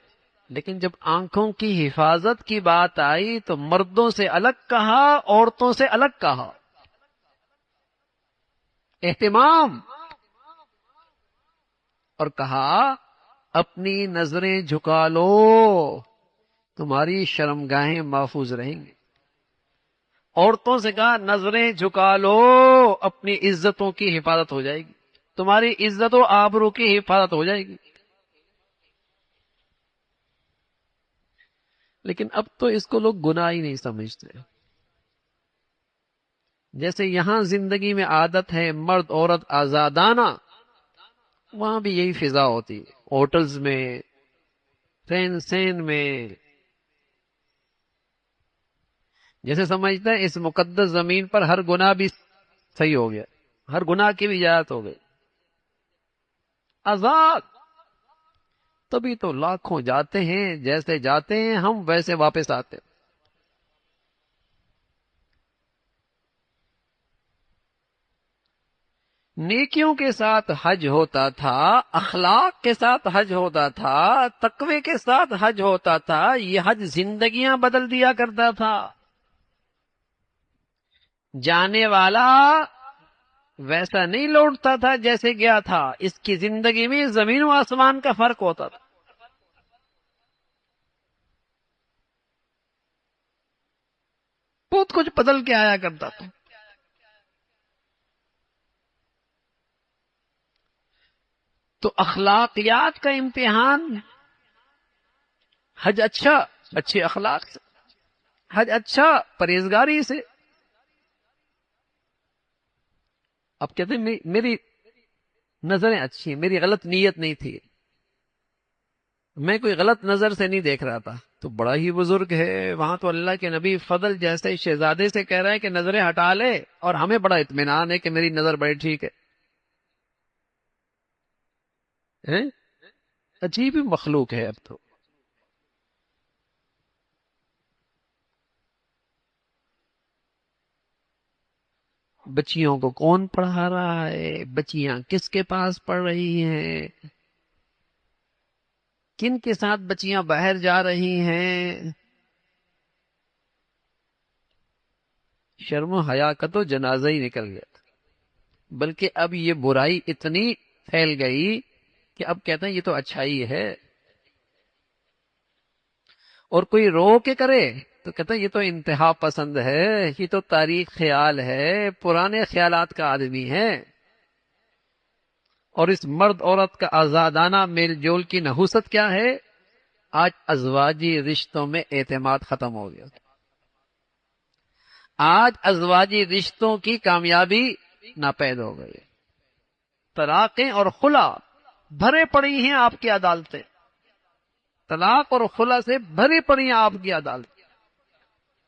لیکن جب آنکھوں کی حفاظت کی بات آئی تو مردوں سے الگ کہا، عورتوں سے الگ کہا۔ اہتمام، اور کہا اپنی نظریں جھکا لو، تمہاری شرمگاہیں محفوظ رہیں گی۔ عورتوں سے کہا نظریں جھکا لو، اپنی عزتوں کی حفاظت ہو جائے گی، تمہاری عزت و آبرو کی حفاظت ہو جائے گی۔ لیکن اب تو اس کو لوگ گناہ ہی نہیں سمجھتے۔ جیسے یہاں زندگی میں عادت ہے مرد عورت آزادانہ، وہاں بھی یہی فضا ہوتی ہے، ہوٹلز میں، رہن سہن میں۔ جیسے سمجھتے ہیں اس مقدس زمین پر ہر گناہ بھی صحیح ہو گیا، ہر گناہ کی بھی اجازت ہو گئی، آزاد۔ تبھی تو لاکھوں جاتے ہیں، جیسے جاتے ہیں ہم ویسے واپس آتے ہیں۔ نیکیوں کے ساتھ حج ہوتا تھا، اخلاق کے ساتھ حج ہوتا تھا، تقوی کے ساتھ حج ہوتا تھا۔ یہ حج زندگیاں بدل دیا کرتا تھا۔ جانے والا ویسا نہیں لوٹتا تھا جیسے گیا تھا، اس کی زندگی میں زمین و آسمان کا فرق ہوتا تھا۔ بہت کچھ بدل کے آیا کرتا تھا۔ تو اخلاقیات کا امتحان، حج اچھا اچھے اخلاق سے، حج اچھا پرہیزگاری سے۔ اب کہتے ہیں میری نظریں اچھی ہیں، میری غلط نیت نہیں تھی، میں کوئی غلط نظر سے نہیں دیکھ رہا تھا۔ تو بڑا ہی بزرگ ہے، وہاں تو اللہ کے نبی فضل جیسے شہزادے سے کہہ رہے ہیں کہ نظریں ہٹا لے، اور ہمیں بڑا اطمینان ہے کہ میری نظر بڑی ٹھیک ہے۔ عجیب مخلوق ہے اب تو۔ بچیوں کو کون پڑھا رہا ہے، بچیاں کس کے پاس پڑھ رہی ہیں، کن کے ساتھ بچیاں باہر جا رہی ہیں۔ شرم و حیا کا تو جنازہ ہی نکل گیا تھا۔ بلکہ اب یہ برائی اتنی پھیل گئی کہ اب کہتے ہیں یہ تو اچھائی ہے، اور کوئی رو کے کرے تو کہتے ہیں یہ تو انتہا پسند ہے، یہ تو تاریخ خیال ہے، پرانے خیالات کا آدمی ہے۔ اور اس مرد عورت کا آزادانہ میل جول کی نحوست کیا ہے؟ آج ازواجی رشتوں میں اعتماد ختم ہو گیا۔ آج ازواجی رشتوں کی کامیابی ناپید ہو گئی۔ طلاقیں اور خلا بھرے پڑی ہیں آپ کی عدالتیں، طلاق اور خلا سے بھری پڑی ہیں آپ کی عدالتیں۔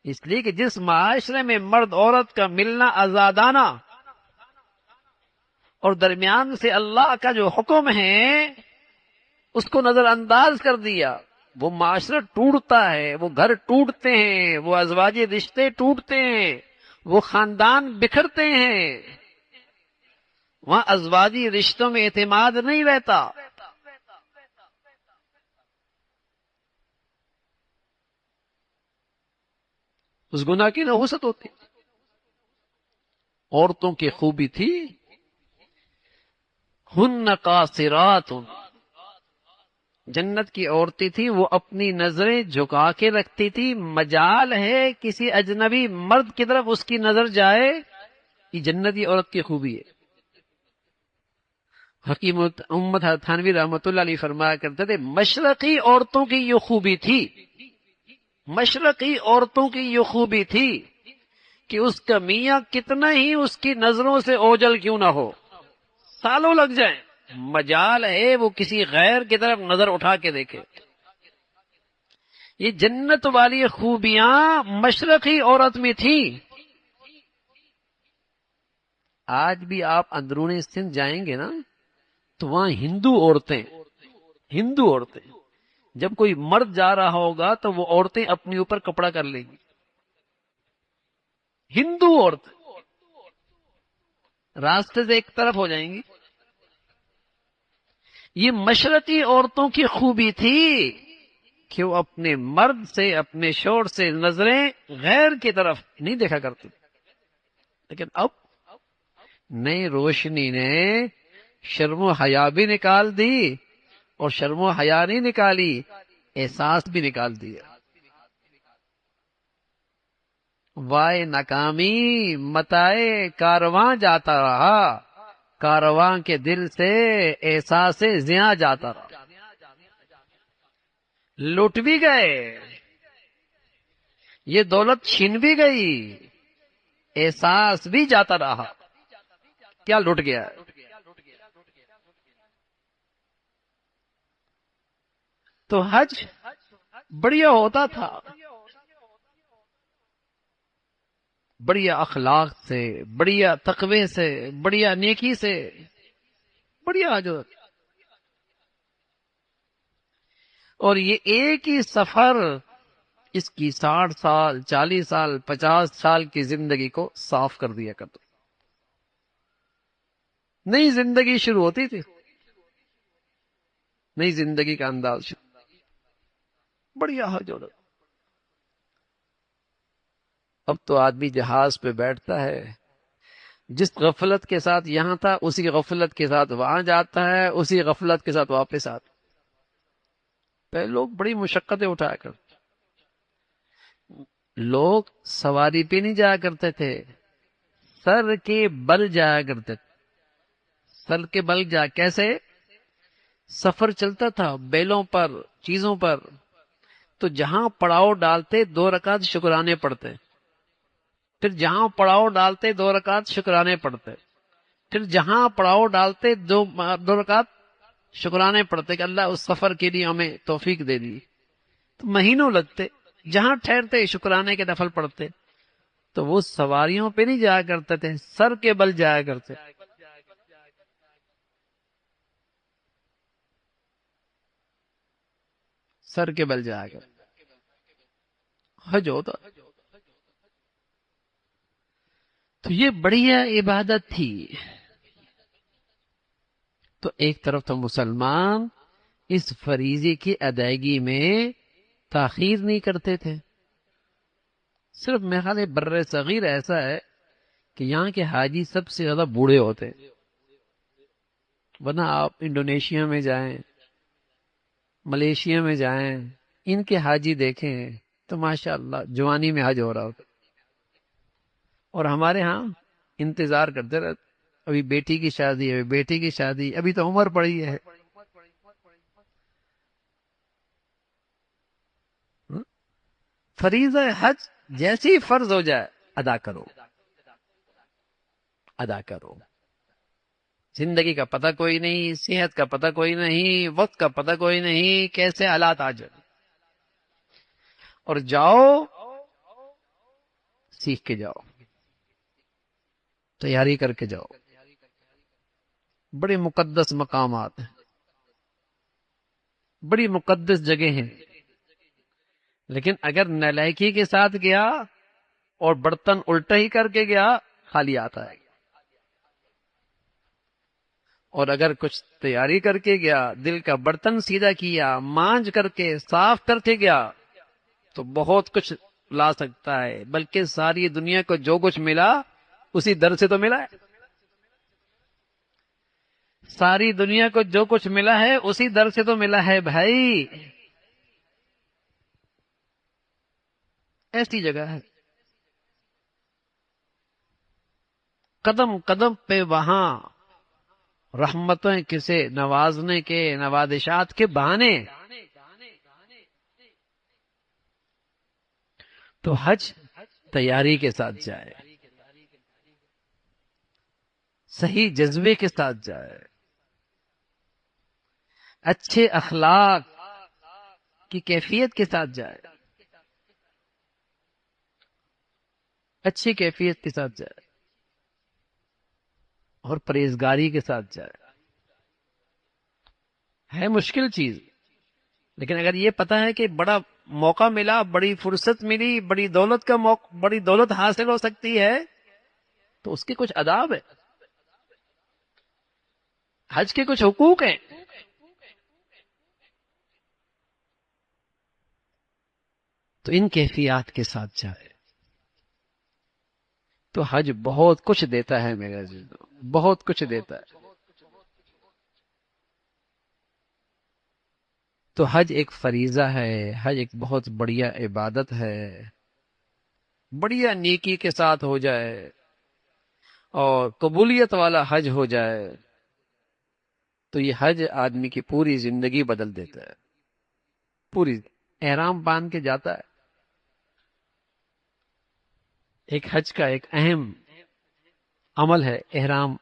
اس لیے کہ جس معاشرے میں مرد عورت کا ملنا آزادانہ اور درمیان سے اللہ کا جو حکم ہے اس کو نظر انداز کر دیا، وہ معاشرہ ٹوٹتا ہے، وہ گھر ٹوٹتے ہیں، وہ ازواجی رشتے ٹوٹتے ہیں، وہ خاندان بکھرتے ہیں، وہاں ازواجی رشتوں میں اعتماد نہیں رہتا۔ اس گناہ کی نحوست ہوتی۔ عورتوں کی خوبی تھی ہن قاصرات، جنت کی عورتیں تھی، وہ اپنی نظریں جھکا کے رکھتی تھی، مجال ہے کسی اجنبی مرد کی طرف اس کی نظر جائے یہ جنتی عورت کی خوبی ہے۔ حکیم امت تھانوی رحمۃ اللہ علیہ فرمایا کرتے تھے مشرقی عورتوں کی یہ خوبی تھی، مشرقی عورتوں کی یہ خوبی تھی کہ اس کا میاں کتنا ہی اس کی نظروں سے اوجل کیوں نہ ہو، سالوں لگ جائیں، مجال ہے وہ کسی غیر کی طرف نظر اٹھا کے دیکھے۔ یہ جنت والی خوبیاں مشرقی عورت میں تھی۔ آج بھی آپ اندرون سندھ جائیں گے نا تو وہاں ہندو عورتیں جب کوئی مرد جا رہا ہوگا تو وہ عورتیں اپنے اوپر کپڑا کر لیں گی، ہندو عورتیں راستے سے ایک طرف ہو جائیں گی۔ یہ مشرقی عورتوں کی خوبی تھی کہ وہ اپنے مرد سے، اپنے شوہر سے نظریں غیر کی طرف نہیں دیکھا کرتی۔ لیکن اب نئی روشنی نے شرم و حیا بھی نکال دی، اور شرم و حیا نہیں نکالی، احساس بھی نکال دیا۔ وائے ناکامی متائے کارواں جاتا رہا، کارواں کے دل سے احساس زیاں جاتا رہا۔ لٹ بھی گئے، یہ دولت چھین بھی گئی، احساس بھی جاتا رہا۔ کیا لٹ گیا ہے؟ تو حج بڑھیا ہوتا تھا، بڑھیا اخلاق سے، بڑھیا تقوی سے، بڑھیا نیکی سے، بڑھیا حج ہوتا۔ اور یہ ایک ہی سفر اس کی 60 سال، 40 سال، 50 سال کی زندگی کو صاف کر دیا کرتا۔ نئی زندگی شروع ہوتی تھی، نئی زندگی کا انداز شروع، بڑھیا حج ہوتا۔ اب تو آدمی جہاز پہ بیٹھتا ہے، جس غفلت کے ساتھ یہاں تھا اسی غفلت کے ساتھ وہاں جاتا ہے، اسی غفلت کے ساتھ واپس آتا۔ پہلے لوگ بڑی مشقتیں اٹھایا کرتے، لوگ سواری پہ نہیں جایا کرتے تھے، سر کے بل جایا کرتے تھے۔ سر کے بل جا کیسے؟ سفر چلتا تھا بیلوں پر، چیزوں پر، تو جہاں پڑاؤ ڈالتے 2 رکعت شکرانے پڑتے، پھر جہاں پڑاؤ ڈالتے 2 رکعت شکرانے پڑتے، پھر جہاں پڑاؤ ڈالتے 2 رکعت شکرانے پڑتے کہ اللہ اس سفر کے لیے ہمیں توفیق دے دی۔ تو مہینوں لگتے، جہاں ٹھہرتے شکرانے کے نفل پڑتے۔ تو وہ سواریوں پہ نہیں جایا کرتے تھے، سر کے بل جایا کرتے، سر کے بل جایا کرتے حج ہوتا۔ تو یہ بڑھیا عبادت تھی۔ تو ایک طرف تو مسلمان اس فریضے کی ادائیگی میں تاخیر نہیں کرتے تھے۔ صرف میرے خیال ہے بر صغیر ایسا ہے کہ یہاں کے حاجی سب سے زیادہ بوڑھے ہوتے ہیں، ورنہ آپ انڈونیشیا میں جائیں، ملیشیا میں جائیں، ان کے حاجی دیکھیں تو ماشاءاللہ جوانی میں حج ہو رہا ہوتا، اور ہمارے ہاں انتظار کرتے رہتے، ابھی بیٹی کی شادی، ابھی بیٹی کی شادی، ابھی تو عمر پڑی ہے۔ فریضہ حج جیسی ہی فرض ہو جائے ادا کرو، ادا کرو۔ زندگی کا پتہ کوئی نہیں، صحت کا پتہ کوئی نہیں، وقت کا پتہ کوئی نہیں، کیسے حالات آ جائیں، اور جاؤ سیکھ کے جاؤ، تیاری کر کے جاؤ۔ بڑے مقدس مقامات ہیں، بڑی مقدس جگہ ہیں، لیکن اگر نالائکی کے ساتھ گیا اور برتن الٹا ہی کر کے گیا خالی آتا ہے، اور اگر کچھ تیاری کر کے گیا، دل کا برتن سیدھا کیا، مانج کر کے صاف کر کے گیا تو بہت کچھ لا سکتا ہے، بلکہ ساری دنیا کو جو کچھ ملا اسی در سے تو ملا ہے، ساری دنیا کو جو کچھ ملا ہے اسی در سے تو ملا ہے بھائی، ایسی جگہ ہے۔ قدم قدم پہ وہاں رحمتیں کسے نوازنے کے، نوازشات کے بہانے. تو حج تیاری کے ساتھ جائے، صحیح جذبے کے ساتھ جائے، اچھے اخلاق کی کیفیت کے ساتھ جائے، اچھی کیفیت کے ساتھ جائے اور پرہیزگاری کے ساتھ جائے. ہے مشکل چیز، لیکن اگر یہ پتا ہے کہ بڑا موقع ملا، بڑی فرصت ملی، بڑی دولت کا موقع، بڑی دولت حاصل ہو سکتی ہے، تو اس کے کچھ آداب ہیں، حج کے کچھ حقوق ہیں. تو ان کیفیات کے ساتھ جائے تو حج بہت کچھ دیتا ہے میرے عزیزو، بہت کچھ دیتا ہے. تو حج ایک فریضہ ہے، حج ایک بہت بڑھیا عبادت ہے. بڑھیا نیکی کے ساتھ ہو جائے اور قبولیت والا حج ہو جائے تو یہ حج آدمی کی پوری زندگی بدل دیتا ہے. پوری احرام باندھ کے جاتا ہے. ایک حج کا ایک اہم عمل ہے احرام.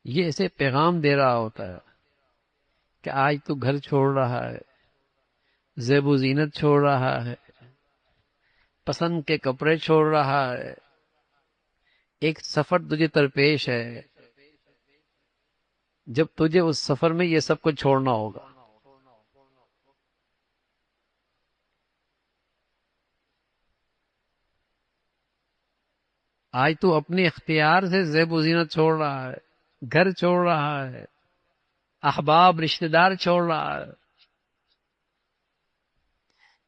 یہ اسے پیغام دے رہا ہوتا ہے کہ آج تو گھر چھوڑ رہا ہے، زیب و زینت چھوڑ رہا ہے، پسند کے کپڑے چھوڑ رہا ہے، ایک سفر تجھے درپیش ہے. جب تجھے اس سفر میں یہ سب کچھ چھوڑنا ہوگا. آج تو اپنے اختیار سے زیب و زینت چھوڑ رہا ہے، گھر چھوڑ رہا ہے، احباب رشتہ دار چھوڑ رہا ہے.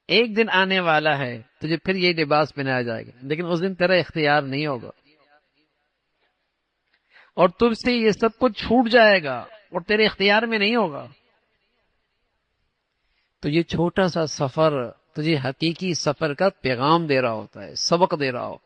ایک دن آنے والا ہے تجھے پھر یہ لباس پہنایا جائے گا، لیکن اس دن تیرا اختیار نہیں ہوگا اور تجھ سے یہ سب کچھ چھوٹ جائے گا اور تیرے اختیار میں نہیں ہوگا. تو یہ چھوٹا سا سفر تجھے حقیقی سفر کا پیغام دے رہا ہوتا ہے، سبق دے رہا ہو.